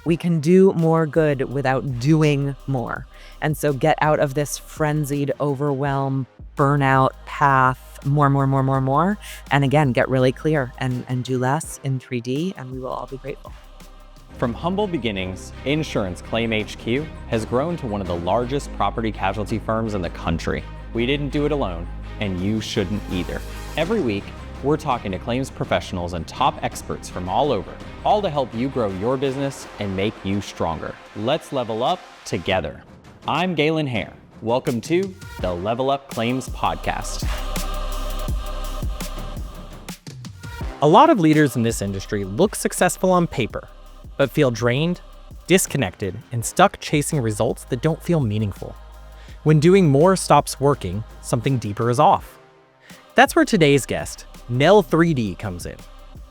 We can do more good without doing more. And so get out of this frenzied overwhelm, burnout path, more. And again, get really clear and do less in 3D, and we will all be grateful. From humble beginnings, Insurance Claim HQ has grown to one of the largest property casualty firms in the country. We didn't do it alone, and you shouldn't either. Every week, we're talking to claims professionals and top experts from all over, all to help you grow your business and make you stronger. Let's level up together. I'm Galen Hare. Welcome to the Level Up Claims Podcast. A lot of leaders in this industry look successful on paper, but feel drained, disconnected, and stuck chasing results that don't feel meaningful. When doing more stops working, something deeper is off. That's where today's guest, Nell3D, comes in.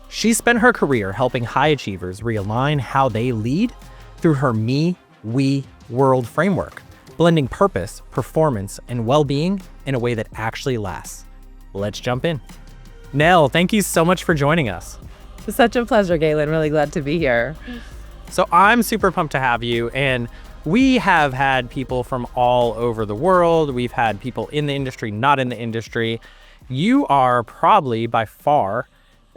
She spent her career helping high achievers realign how they lead through her me, we, world framework, blending purpose, performance, and well-being in a way that actually lasts. Let's jump in. Nell, thank you so much for joining us. It's such a pleasure, Galen. Really glad to be here. So I'm super pumped to have you, and we have had people from all over the world. We've had people in the industry, not in the industry. You are probably by far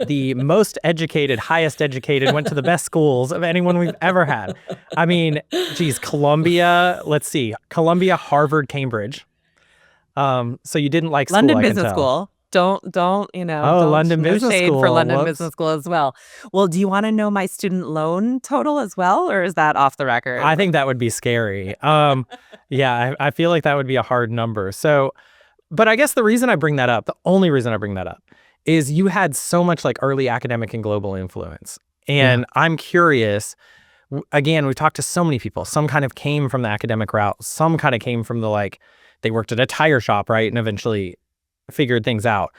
the most educated, highest educated, went to the best schools of anyone we've ever had. I mean, geez, Columbia, Harvard, Cambridge. So you didn't like school, London I can Business tell. School. Don't Oh, London no Business shade School. for London Whoops. Business School as well. Well, do you want to know my student loan total as well, or is that off the record? I think that would be scary. Yeah, I feel like that would be a hard number. So, but I guess the reason I bring that up, the only reason I bring that up, is you had so much like early academic and global influence. And I'm curious, again, we've talked to so many people. Some kind of came from the academic route. Some kind of came from they worked at a tire shop, right? And eventually figured things out.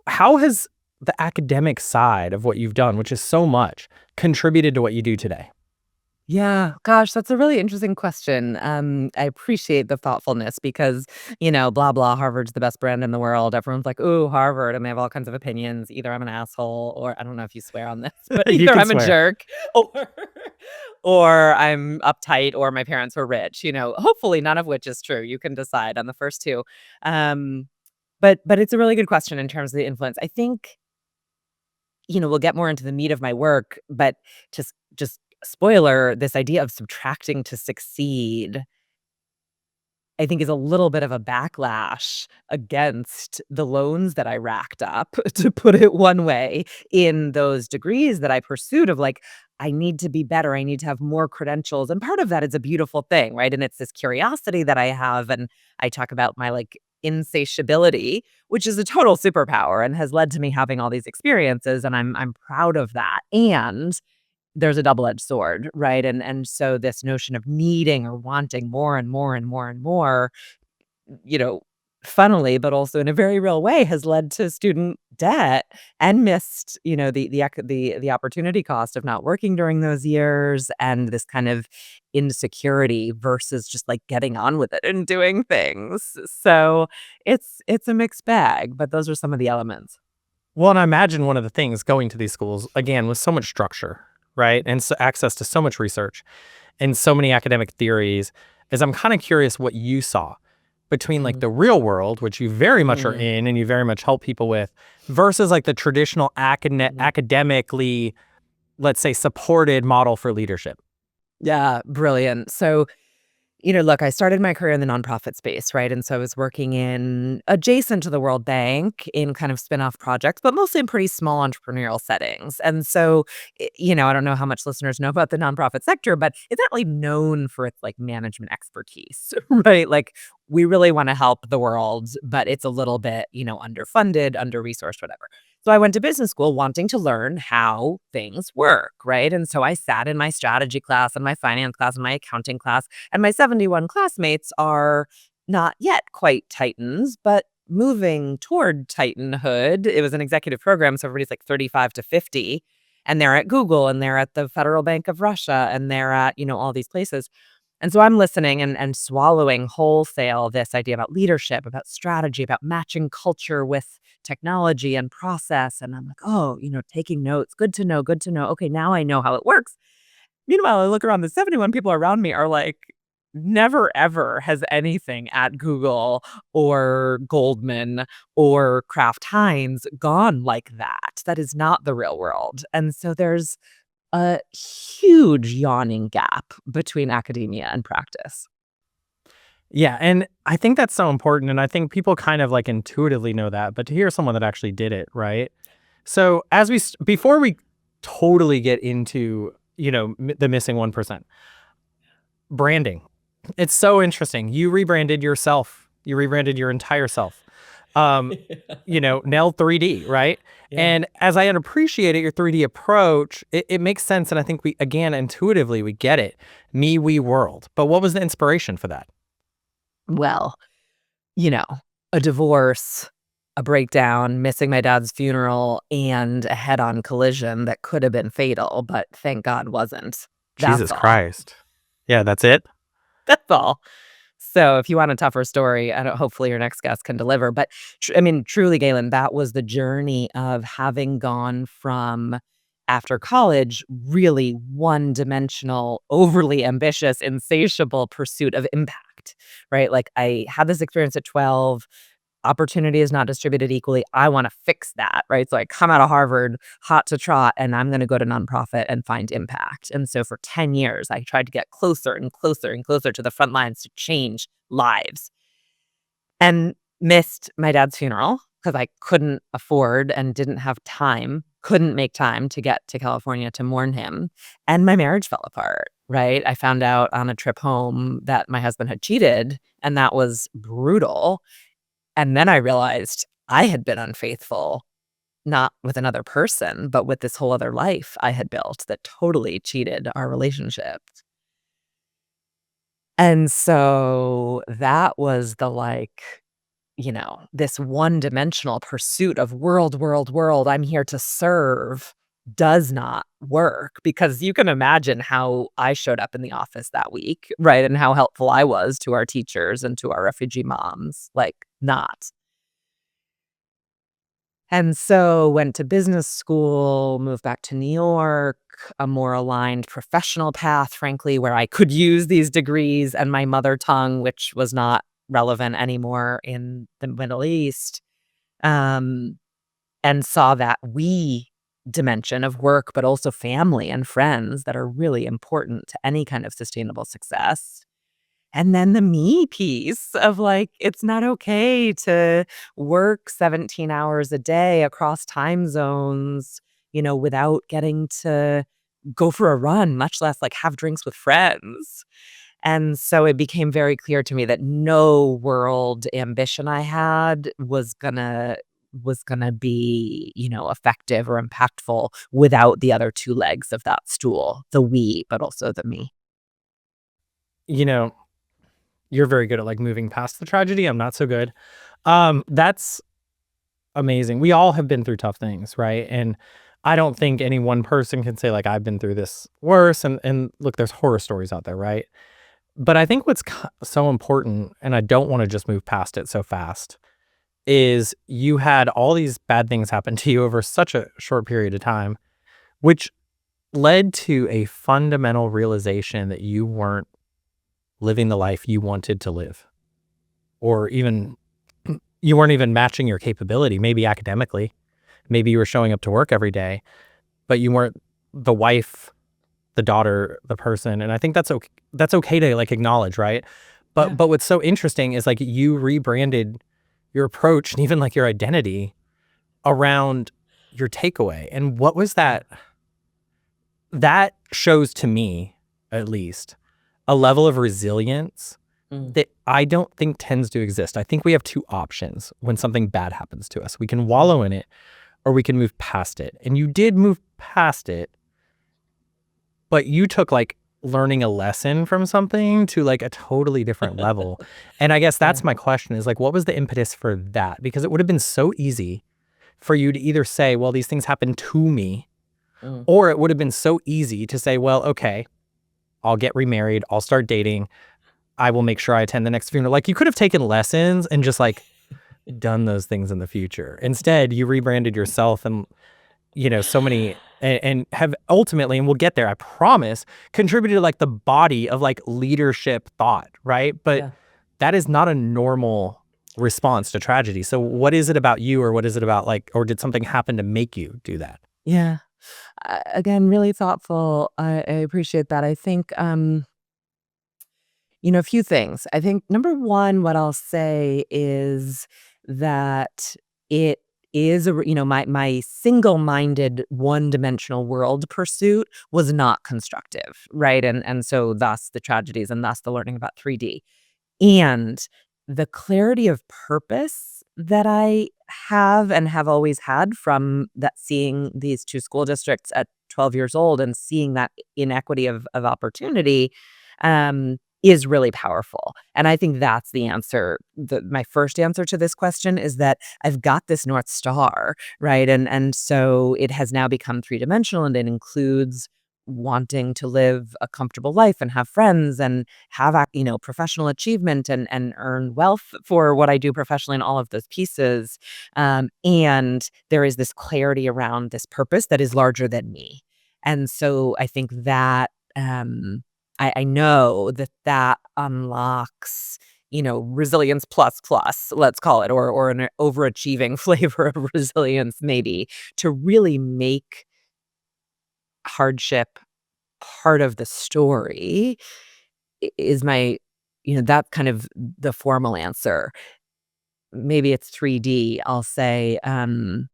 How has the academic side of what you've done, which is so much, contributed to what you do today? Yeah, gosh, that's a really interesting question. I appreciate the thoughtfulness because, blah, blah, Harvard's the best brand in the world. Everyone's like, ooh, Harvard, and they have all kinds of opinions. Either I'm an asshole, or I don't know if you swear on this, but You either can I'm a swear. jerk, or I'm uptight, or my parents were rich. Hopefully none of which is true. You can decide on the first two. But it's a really good question in terms of the influence. I think, we'll get more into the meat of my work, but just spoiler, this idea of subtracting to succeed, I think, is a little bit of a backlash against the loans that I racked up, to put it one way, in those degrees that I pursued of I need to be better. I need to have more credentials. And part of that is a beautiful thing, right? And it's this curiosity that I have. And I talk about my insatiability, which is a total superpower and has led to me having all these experiences. And I'm proud of that. And there's a double-edged sword, right? And so this notion of needing or wanting more and more and more and more, funnily, but also in a very real way, has led to student debt and missed, the opportunity cost of not working during those years, and this kind of insecurity versus just getting on with it and doing things. So it's a mixed bag, but those are some of the elements. Well, and I imagine one of the things going to these schools, again, with so much structure, right? And so access to so much research and so many academic theories, is I'm kind of curious what you saw between the real world, which you very much are in and you very much help people with, versus the traditional academically, let's say, supported model for leadership. Yeah, brilliant. So, look, I started my career in the nonprofit space, right? And so I was working in adjacent to the World Bank in kind of spin-off projects, but mostly in pretty small entrepreneurial settings. And so, I don't know how much listeners know about the nonprofit sector, but it's not really known for its management expertise, right? We really want to help the world, but it's a little bit, underfunded, under-resourced, whatever. So I went to business school wanting to learn how things work, right? And so I sat in my strategy class and my finance class and my accounting class, and my 71 classmates are not yet quite titans, but moving toward titanhood. It was an executive program, so everybody's 35 to 50, and they're at Google, and they're at the Federal Bank of Russia, and they're at, all these places. And so I'm listening and swallowing wholesale this idea about leadership, about strategy, about matching culture with technology and process. And I'm like, oh, taking notes. Good to know. Good to know. Okay, now I know how it works. Meanwhile, I look around, the 71 people around me are like, never ever has anything at Google or Goldman or Kraft Heinz gone like that. That is not the real world. And so there's a huge yawning gap between academia and practice. Yeah, and I think that's so important, and I think people kind of like intuitively know that, but to hear someone that actually did it, right? So as before we totally get into, the missing 1%, branding. It's so interesting. You rebranded yourself. You rebranded your entire self. Nell3D, right? Yeah. And as I appreciated your 3D approach, it makes sense. And I think intuitively, we get it. Me, we, world. But what was the inspiration for that? Well, you know, a divorce, a breakdown, missing my dad's funeral, and a head-on collision that could have been fatal, but thank God wasn't. Jesus That's all. Christ. Yeah, that's it. That's all. So if you want a tougher story, hopefully your next guest can deliver. But truly, Galen, that was the journey of having gone from after college, really one-dimensional, overly ambitious, insatiable pursuit of impact, right? Like I had this experience at 12. Opportunity is not distributed equally. I want to fix that, right? So I come out of Harvard hot to trot and I'm going to go to nonprofit and find impact. And so for 10 years, I tried to get closer and closer and closer to the front lines to change lives and missed my dad's funeral because I couldn't afford and didn't have time, couldn't make time to get to California to mourn him. And my marriage fell apart, right? I found out on a trip home that my husband had cheated, and that was brutal. And then I realized I had been unfaithful, not with another person, but with this whole other life I had built that totally cheated our relationship. And so that was this one-dimensional pursuit of world, I'm here to serve does not work because you can imagine how I showed up in the office that week, right? And how helpful I was to our teachers and to our refugee moms, not. And so went to business school, moved back to New York, a more aligned professional path, frankly, where I could use these degrees and my mother tongue, which was not relevant anymore in the Middle East, and saw that we dimension of work, but also family and friends that are really important to any kind of sustainable success. And then the me piece of it's not okay to work 17 hours a day across time zones, without getting to go for a run, much less have drinks with friends. And so it became very clear to me that no world ambition I had was gonna be, effective or impactful without the other two legs of that stool, the we, but also the me. You're very good at moving past the tragedy. I'm not so good. That's amazing. We all have been through tough things, right? And I don't think any one person can say I've been through this worse. And look, there's horror stories out there, right? But I think what's so important, and I don't want to just move past it so fast, is you had all these bad things happen to you over such a short period of time, which led to a fundamental realization that you weren't living the life you wanted to live, or even you weren't even matching your capability. Maybe academically, maybe you were showing up to work every day, but you weren't the wife, the daughter, the person. And I think that's okay. That's okay to acknowledge, right? But Yeah. but what's so interesting is you rebranded your approach and even your identity around your takeaway. And what was that? That shows to me, at least, a level of resilience that I don't think tends to exist. I think we have two options when something bad happens to us. We can wallow in it or we can move past it. And you did move past it, but you took learning a lesson from something to a totally different level. And I guess that's my question is what was the impetus for that? Because it would have been so easy for you to either say, well, these things happened to me, or it would have been so easy to say, well, okay, I'll get remarried. I'll start dating. I will make sure I attend the next funeral. You could have taken lessons and just done those things in the future. Instead, you rebranded yourself. And so many and have ultimately, and we'll get there, I promise, contributed to like the body of like leadership thought, right? But Yeah. that is not a normal response to tragedy. So what is it about you, or what is it about like, or did something happen to make you do that? Yeah. Again, really thoughtful. I appreciate that. I think, a few things. I think number one, what I'll say is that it is my single-minded, one-dimensional world pursuit was not constructive, right? And so thus the tragedies and thus the learning about 3D. And the clarity of purpose that I have and have always had from that seeing these 2 school districts at 12 years old and seeing that inequity of opportunity, is really powerful. And I think that's the answer. My first answer to this question is that I've got this North Star, right? And so it has now become three-dimensional, and it includes wanting to live a comfortable life and have friends and have professional achievement and earn wealth for what I do professionally in all of those pieces. And there is this clarity around this purpose that is larger than me. And so I think that I know that that unlocks resilience plus plus, let's call it, or an overachieving flavor of resilience, maybe, to really make hardship part of the story is my that's kind of the formal answer. Maybe it's 3D. I'll say, the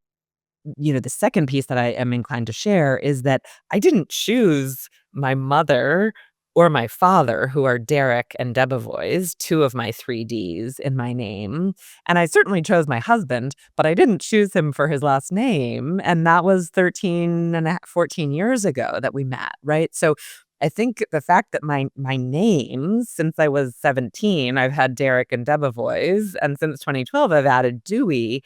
second piece that I am inclined to share is that I didn't choose my mother or my father, who are Derek and Debevoise, two of my 3Ds in my name. And I certainly chose my husband, but I didn't choose him for his last name. And that was 14 years ago that we met, right? So I think the fact that my names, since I was 17, I've had Derek and Debevoise, and since 2012, I've added Dewey.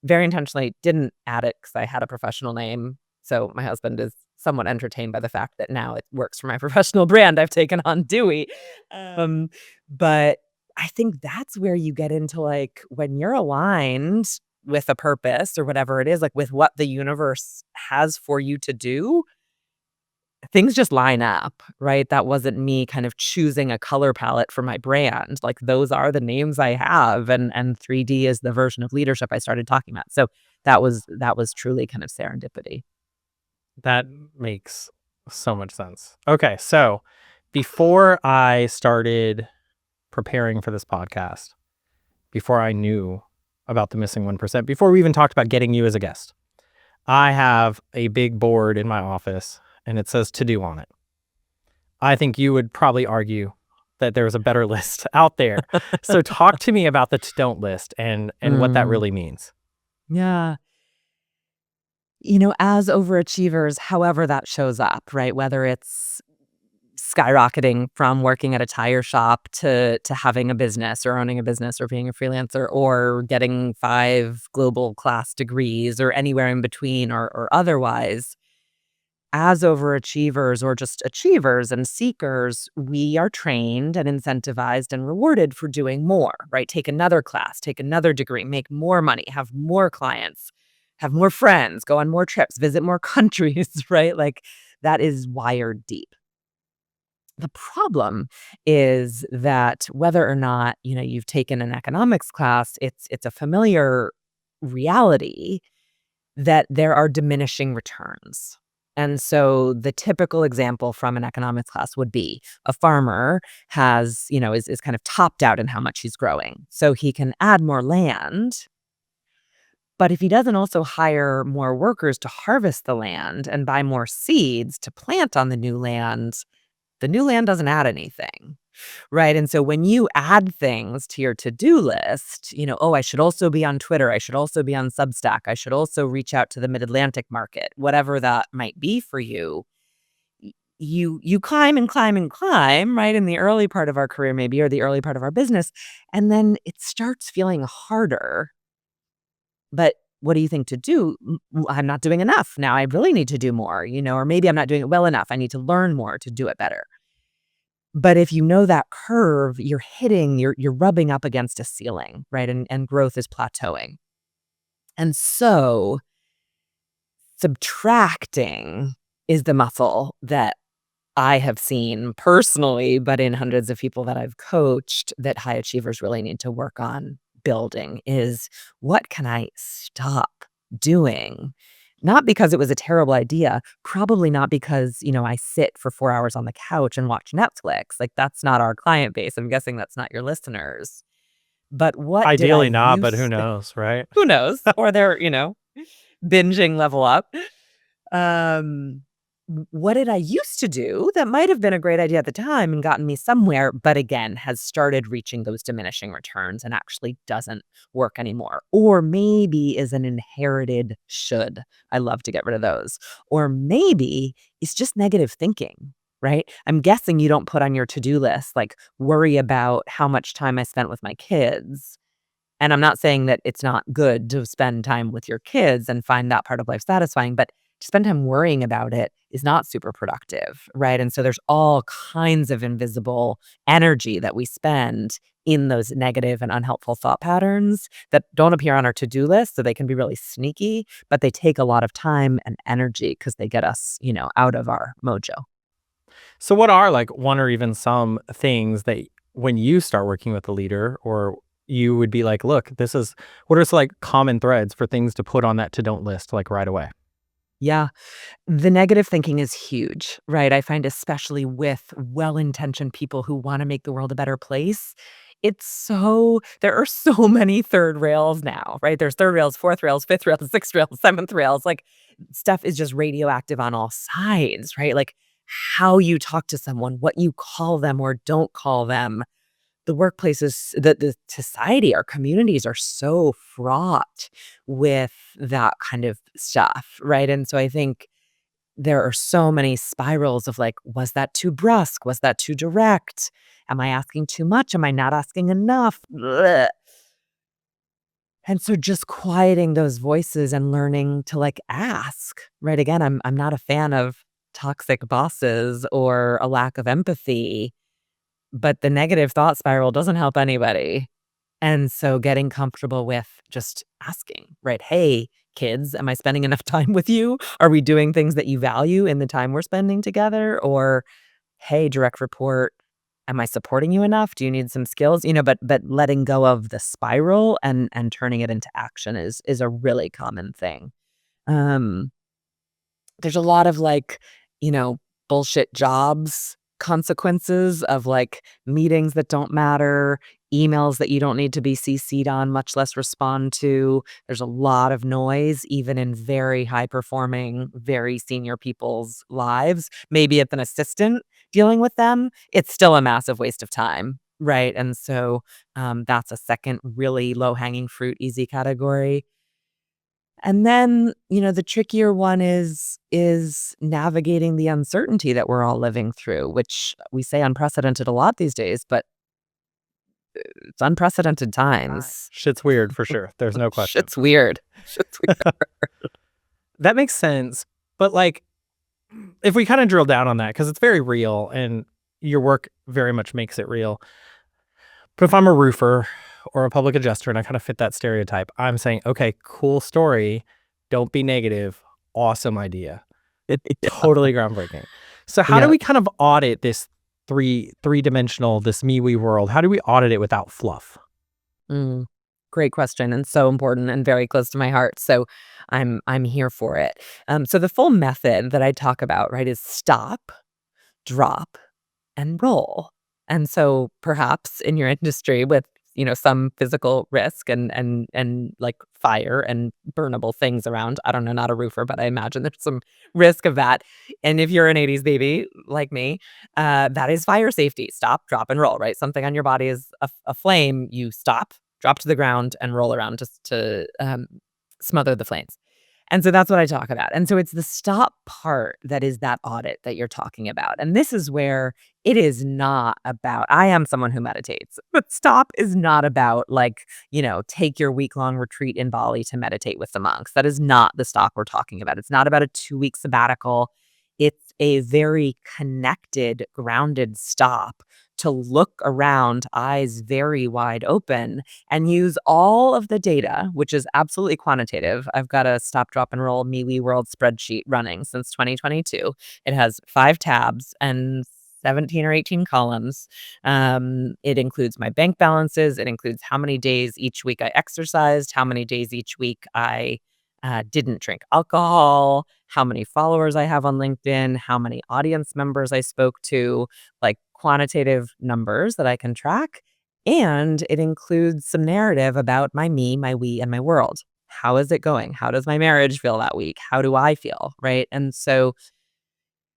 Very intentionally didn't add it because I had a professional name, so my husband is somewhat entertained by the fact that now it works for my professional brand. I've taken on Dewey. But I think that's where you get into, like, when you're aligned with a purpose or whatever it is, like, with what the universe has for you to do, things just line up, right? That wasn't me kind of choosing a color palette for my brand. Like, those are the names I have, and 3D is the version of leadership I started talking about. So that was truly kind of serendipity. That makes so much sense. Okay, so before I started preparing for this podcast, before I knew about the missing 1%, before we even talked about getting you as a guest, I have a big board in my office and it says to do on it. I think you would probably argue that there was a better list out there. So talk to me about the to don't list and what that Mm, really means. yeah. As overachievers, however that shows up, right? Whether it's skyrocketing from working at a tire shop to having a business or owning a business or being a freelancer or getting 5 global class degrees or anywhere in between or otherwise. As overachievers or just achievers and seekers, we are trained and incentivized and rewarded for doing more, right? Take another class, take another degree, make more money, have more clients, have more friends, go on more trips, visit more countries, right? Like, that is wired deep. The problem is that whether or not, you've taken an economics class, it's a familiar reality that there are diminishing returns. And so the typical example from an economics class would be a farmer is kind of topped out in how much he's growing. So he can add more land, but if he doesn't also hire more workers to harvest the land and buy more seeds to plant on the new land doesn't add anything. Right, and so when you add things to your to-do list, "Oh, I should also be on Twitter, I should also be on Substack, I should also reach out to the Mid-Atlantic market," whatever that might be for you, you climb and climb and climb, right, in the early part of our career maybe or the early part of our business, and then it starts feeling harder. But what do you think to do? I'm not doing enough, now I really need to do more, or maybe I'm not doing it well enough, I need to learn more to do it better. But if you know that curve, you're rubbing up against a ceiling, right? And growth is plateauing. And so Subtracting is the muscle that I have seen personally, but in hundreds of people that I've coached, that high achievers really need to work on building is, what can I stop doing? Not because it was a terrible idea, probably not because, I sit for 4 hours on the couch and watch Netflix. Like, that's not our client base. I'm guessing that's not your listeners. But what did I Ideally not, but who use knows, right? who knows? Or they're, binging Level Up. Um, what did I used to do that might have been a great idea at the time and gotten me somewhere, but again, has started reaching those diminishing returns and actually doesn't work anymore? Or maybe is an inherited should. I love to get rid of those. Or maybe it's just negative thinking, right? I'm guessing you don't put on your to-do list, like, worry about how much time I spent with my kids. And I'm not saying that it's not good to spend time with your kids and find that part of life satisfying, but to spend time worrying about it is not super productive, right? And so there's all kinds of invisible energy that we spend in those negative and unhelpful thought patterns that don't appear on our to-do list. So they can be really sneaky, but they take a lot of time and energy because they get us, out of our mojo. So what are like one or even some things that when you start working with a leader or you would be like, look, what are some like common threads for things to put on that to don't list like right away? Yeah. The negative thinking is huge, right? I find especially with well-intentioned people who wanna make the world a better place, there are so many third rails now, right? There's third rails, fourth rails, fifth rails, sixth rails, seventh rails, like, stuff is just radioactive on all sides, right? Like, how you talk to someone, what you call them or don't call them. The workplaces, the society, our communities are so fraught with that kind of stuff, right? And so I think there are so many spirals of like, was that too brusque? Was that too direct? Am I asking too much? Am I not asking enough? Blech. And so just quieting those voices and learning to like ask, right? Again, I'm not a fan of toxic bosses or a lack of empathy, but the negative thought spiral doesn't help anybody. And so getting comfortable with just asking, right? Hey, kids, am I spending enough time with you? Are we doing things that you value in the time we're spending together? Or, hey, direct report, am I supporting you enough? Do you need some skills? But letting go of the spiral and turning it into action is a really common thing. Um, there's a lot of like, you know, bullshit jobs consequences of like meetings that don't matter, emails that you don't need to be CC'd on, much less respond to. There's a lot of noise, even in very high performing, very senior people's lives. Maybe it's an assistant dealing with them. It's still a massive waste of time. Right. And so that's a second really low hanging fruit, easy category. And then, the trickier one is navigating the uncertainty that we're all living through, which we say unprecedented a lot these days, but it's unprecedented times. Shit's weird for sure. There's no question. Shit's weird. Shit's weird. That makes sense. But like, if we kind of drill down on that, because it's very real and your work very much makes it real. But if I'm a roofer or a public adjuster and I kind of fit that stereotype, I'm saying, okay, cool story. Don't be negative. Awesome idea. Totally groundbreaking. So how do we kind of audit this three-dimensional, this me-we world? How do we audit it without fluff? Great question, and so important and very close to my heart. So I'm here for it. So the full method that I talk about, right, is stop, drop, and roll. And so perhaps in your industry with, some physical risk and like fire and burnable things around. I don't know, not a roofer, but I imagine there's some risk of that. And if you're an 80s baby like me, that is fire safety. Stop, drop, and roll, right? Something on your body is a flame. You stop, drop to the ground, and roll around just to smother the flames. And so that's what I talk about. And so it's the stop part that is that audit that you're talking about. And this is where it is not about, I am someone who meditates, but stop is not about like, take your week-long retreat in Bali to meditate with the monks. That is not the stop we're talking about. It's not about a 2-week sabbatical. It's a very connected, grounded stop to look around, eyes very wide open, and use all of the data, which is absolutely quantitative. I've got a stop, drop, and roll MeWe World spreadsheet running since 2022. It has 5 tabs and 17 or 18 columns. It includes my bank balances. It includes how many days each week I exercised, how many days each week I didn't drink alcohol, how many followers I have on LinkedIn, how many audience members I spoke to, like quantitative numbers that I can track. And it includes some narrative about my me, my we, and my world. How is it going? How does my marriage feel that week? How do I feel? Right. And so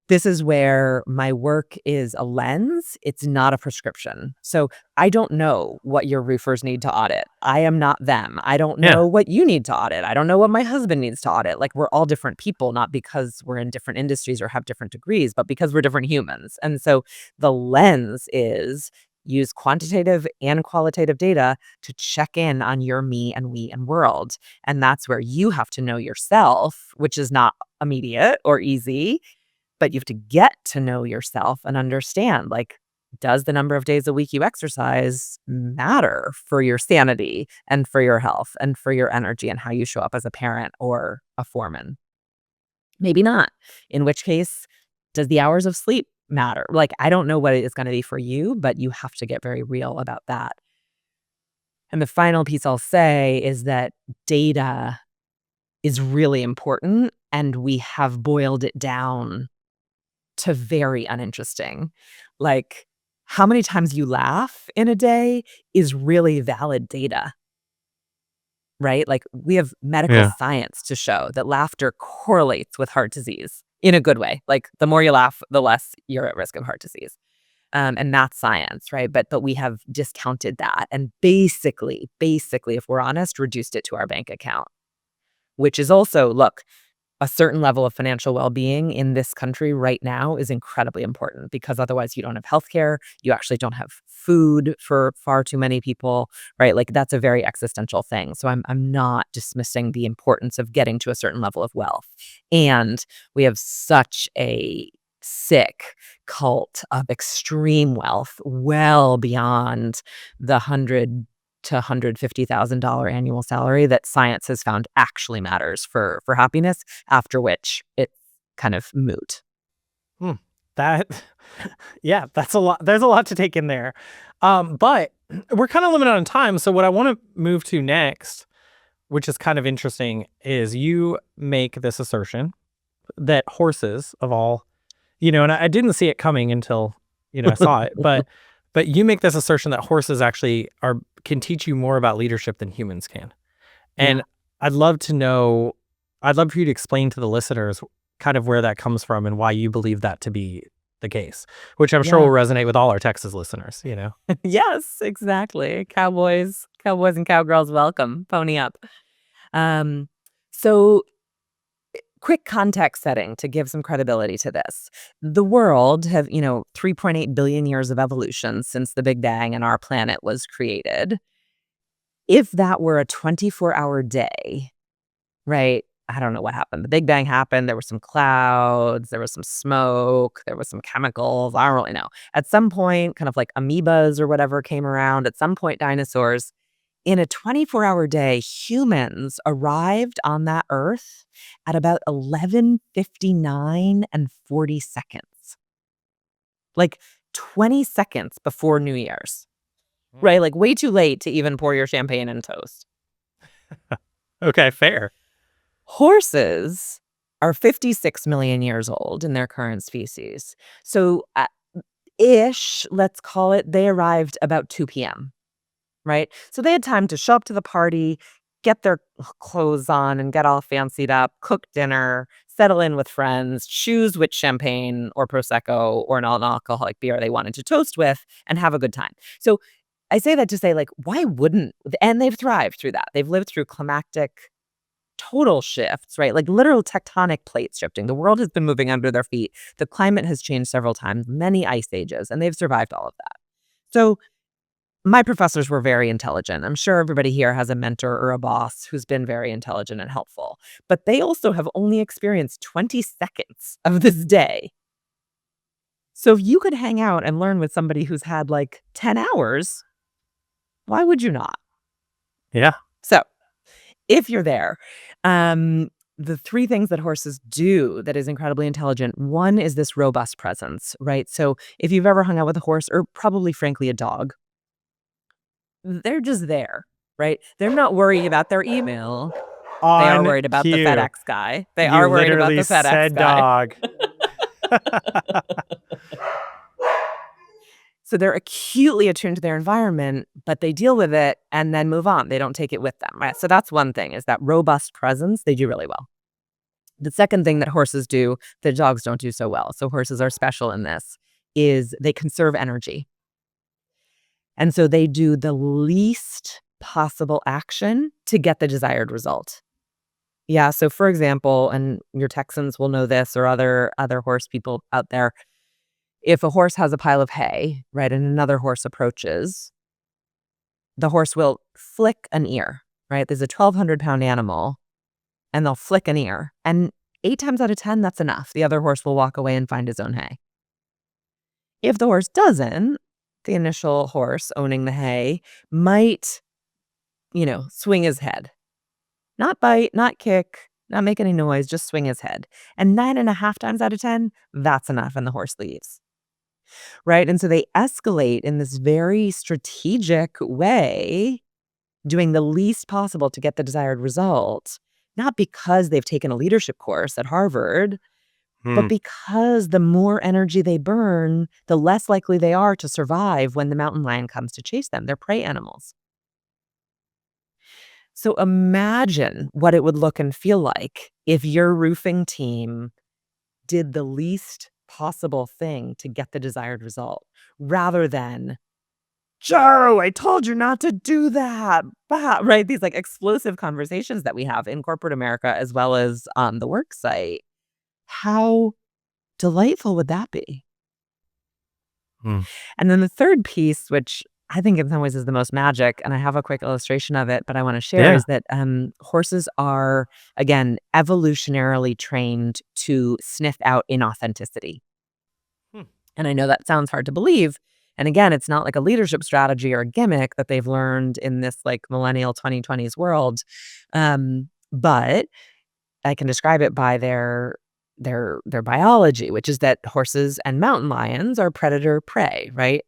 this is where my work is a lens. It's not a prescription. So I don't know what your roofers need to audit. I am not them. I don't Yeah. know what you need to audit. I don't know what my husband needs to audit. Like, we're all different people, not because we're in different industries or have different degrees, but because we're different humans. And so the lens is use quantitative and qualitative data to check in on your me and we and world. And that's where you have to know yourself, which is not immediate or easy, but you have to get to know yourself and understand, like, does the number of days a week you exercise matter for your sanity and for your health and for your energy and how you show up as a parent or a foreman? Maybe not. In which case, does the hours of sleep matter? Like, I don't know what it is going to be for you, but you have to get very real about that. And the final piece I'll say is that data is really important, and we have boiled it down to very uninteresting. Like, how many times you laugh in a day is really valid data, right? Like, we have medical Yeah. science to show that laughter correlates with heart disease in a good way. Like, the more you laugh, the less you're at risk of heart disease. And that's science, right? But we have discounted that and basically, if we're honest, reduced it to our bank account, which is also, look, a certain level of financial well-being in this country right now is incredibly important, because otherwise you don't have healthcare, you actually don't have food for far too many people, right? Like, that's a very existential thing. So I'm not dismissing the importance of getting to a certain level of wealth. And we have such a sick cult of extreme wealth, well beyond the 100 to $150,000 annual salary, that science has found actually matters for happiness, after which it's kind of moot. That, yeah, that's a lot. There's a lot to take in there. But we're kind of limited on time. So what I want to move to next, which is kind of interesting, is you make this assertion that horses of all, and I didn't see it coming until, I saw it, but you make this assertion that horses actually can teach you more about leadership than humans can. And Yeah. I'd love for you to explain to the listeners kind of where that comes from and why you believe that to be the case, which I'm sure Yeah. will resonate with all our Texas listeners, Yes, exactly. Cowboys and cowgirls, welcome. Pony up. So quick context setting to give some credibility to this. The world have, 3.8 billion years of evolution since the Big Bang and our planet was created. If that were a 24-hour day, right? I don't know what happened. The Big Bang happened. There were some clouds, there was some smoke, there was some chemicals. I don't really know. At some point, kind of like amoebas or whatever came around. At some point, dinosaurs. In a 24-hour day, humans arrived on that earth at about 11:59 and 40 seconds. Like 20 seconds before New Year's, right? Like, way too late to even pour your champagne and toast. Okay, fair. Horses are 56 million years old in their current species. So, let's call it, they arrived about 2 p.m., right? So they had time to show up to the party, get their clothes on and get all fancied up, cook dinner, settle in with friends, choose which champagne or Prosecco or non-alcoholic beer they wanted to toast with, and have a good time. So I say that to say, like, why wouldn't, and they've thrived through that. They've lived through climactic total shifts, right? Like, literal tectonic plates shifting. The world has been moving under their feet. The climate has changed several times, many ice ages, and they've survived all of that. So my professors were very intelligent. I'm sure everybody here has a mentor or a boss who's been very intelligent and helpful, but they also have only experienced 20 seconds of this day. So if you could hang out and learn with somebody who's had like 10 hours, why would you not? Yeah. So if you're there, the three things that horses do that is incredibly intelligent, one is this robust presence, right? So if you've ever hung out with a horse or probably frankly a dog, they're just there, right? They're not worrying about their email. They are On worried about the cue. FedEx guy. They You are worried about literally the FedEx said guy. dog. So they're acutely attuned to their environment, but they deal with it and then move on. They don't take it with them, right? So that's one thing, is that robust presence. They do really well. The second thing that horses do that dogs don't do so well, so horses are special in this, is they conserve energy. And so they do the least possible action to get the desired result. Yeah, so for example, and your Texans will know this, or other horse people out there, if a horse has a pile of hay, right, and another horse approaches, the horse will flick an ear, right? There's a 1,200-pound animal, and they'll flick an ear. And 8 times out of 10, that's enough. The other horse will walk away and find his own hay. If the horse doesn't, the initial horse owning the hay might, swing his head. Not bite, not kick, not make any noise, just swing his head. And 9.5 times out of 10, that's enough, and the horse leaves. Right? And so they escalate in this very strategic way, doing the least possible to get the desired result, not because they've taken a leadership course at Harvard, but because the more energy they burn, the less likely they are to survive when the mountain lion comes to chase them. They're prey animals. So imagine what it would look and feel like if your roofing team did the least possible thing to get the desired result, rather than, Joe, I told you not to do that. Bah, right? These like explosive conversations that we have in corporate America as well as on the work site. How delightful would that be? And then the third piece, which I think in some ways is the most magic, and I have a quick illustration of it, but I want to share, Yeah. is that horses are, again, evolutionarily trained to sniff out inauthenticity. And I know that sounds hard to believe. And again, it's not like a leadership strategy or a gimmick that they've learned in this like millennial 2020s world. But I can describe it by their biology, which is that horses and mountain lions are predator prey, right?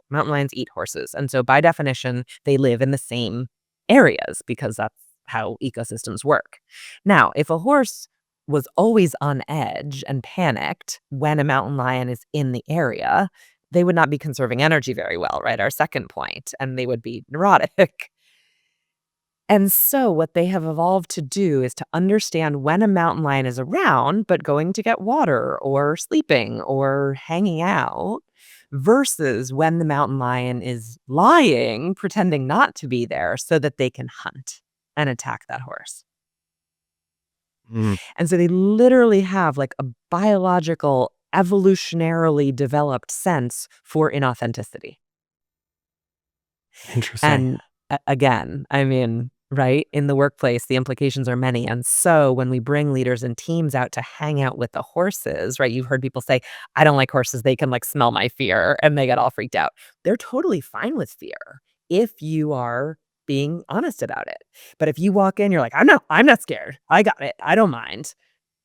Mountain lions eat horses. And so by definition, they live in the same areas because that's how ecosystems work. Now, if a horse was always on edge and panicked when a mountain lion is in the area, they would not be conserving energy very well, right? Our second point, and they would be neurotic. And so what they have evolved to do is to understand when a mountain lion is around, but going to get water or sleeping or hanging out, versus when the mountain lion is lying, pretending not to be there so that they can hunt and attack that horse. And so they literally have like a biological, evolutionarily developed sense for inauthenticity. Interesting. And again, I mean, right, in the workplace, the implications are many. And so when we bring leaders and teams out to hang out with the horses, right, you've heard people say, I don't like horses. They can like smell my fear, and they get all freaked out. They're totally fine with fear if you are being honest about it. But if you walk in, you're like, I'm not scared. I got it. I don't mind.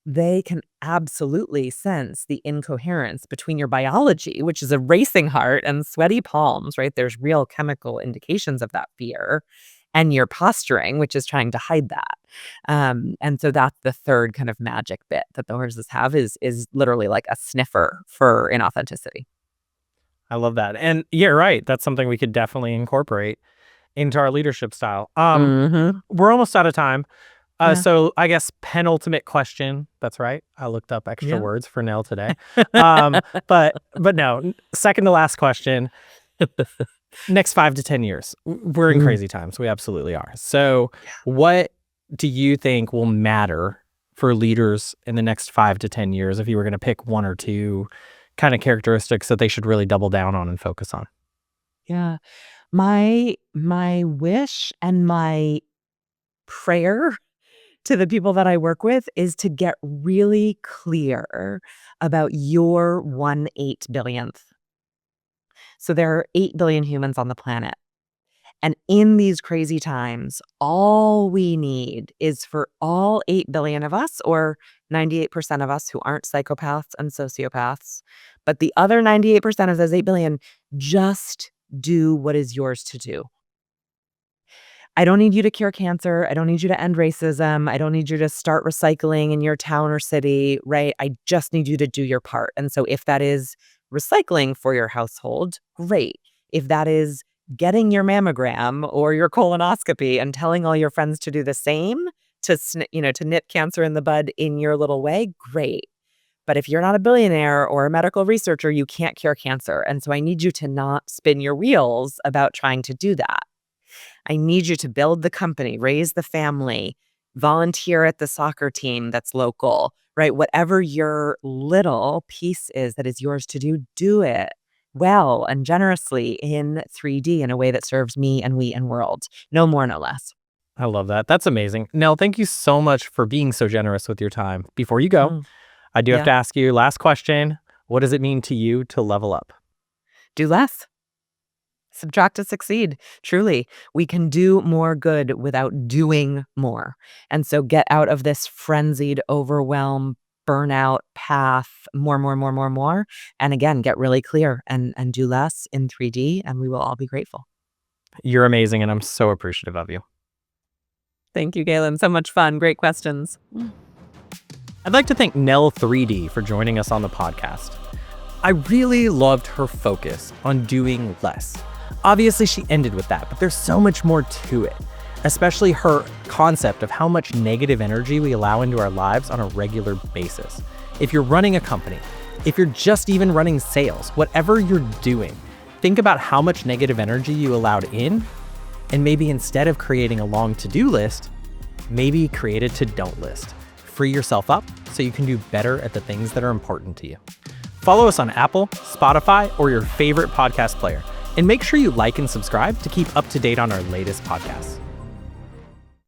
They can absolutely sense the incoherence between your biology, which is a racing heart and sweaty palms, right? There's real chemical indications of that fear, and your posturing, which is trying to hide that. And so that's the third kind of magic bit that the horses have, is literally like a sniffer for inauthenticity. I love that. And you're right. That's something we could definitely incorporate into our leadership style. We're almost out of time. Yeah. So I guess penultimate question. That's right. I looked up extra Yeah. words for Nell today. But no, second to last question. Next 5 to 10 years. We're in crazy times. We absolutely are. So what do you think will matter for leaders in the next 5 to 10 years if you were going to pick one or two kind of characteristics that they should really double down on and focus on? Yeah. My wish and my prayer to the people that I work with is to get really clear about your 1/8 billionth. So there are 8 billion humans on the planet. And in these crazy times, all we need is for all 8 billion of us, or 98% of us who aren't psychopaths and sociopaths, but the other 98% of those 8 billion, just do what is yours to do. I don't need you to cure cancer. I don't need you to end racism. I don't need you to start recycling in your town or city, right? I just need you to do your part. And so if that is recycling for your household, great. If that is getting your mammogram or your colonoscopy and telling all your friends to do the same to nip cancer in the bud in your little way, great. But if you're not a billionaire or a medical researcher, you can't cure cancer. And so I need you to not spin your wheels about trying to do that. I need you to build the company, raise the family, volunteer at the soccer team that's local, right? Whatever your little piece is that is yours to do, do it well and generously in 3D in a way that serves me and we and world. No more, no less. I love that. That's amazing. Nell, thank you so much for being so generous with your time. Before you go, I do have to ask you, last question. What does it mean to you to level up? Do less. Subtract to succeed. Truly, we can do more good without doing more. And so get out of this frenzied, overwhelm, burnout path, more. And again, get really clear and do less in 3D, and we will all be grateful. You're amazing, and I'm so appreciative of you. Thank you, Galen. So much fun. Great questions. I'd like to thank Nell3D for joining us on the podcast. I really loved her focus on doing less. Obviously, she ended with that, but there's so much more to it, especially her concept of how much negative energy we allow into our lives on a regular basis. If you're running a company, if you're just even running sales, whatever you're doing, think about how much negative energy you allowed in, and maybe instead of creating a long to-do list, maybe create a to-don't list. Free yourself up so you can do better at the things that are important to you. Follow us on Apple, Spotify, or your favorite podcast player. And make sure you like and subscribe to keep up to date on our latest podcasts.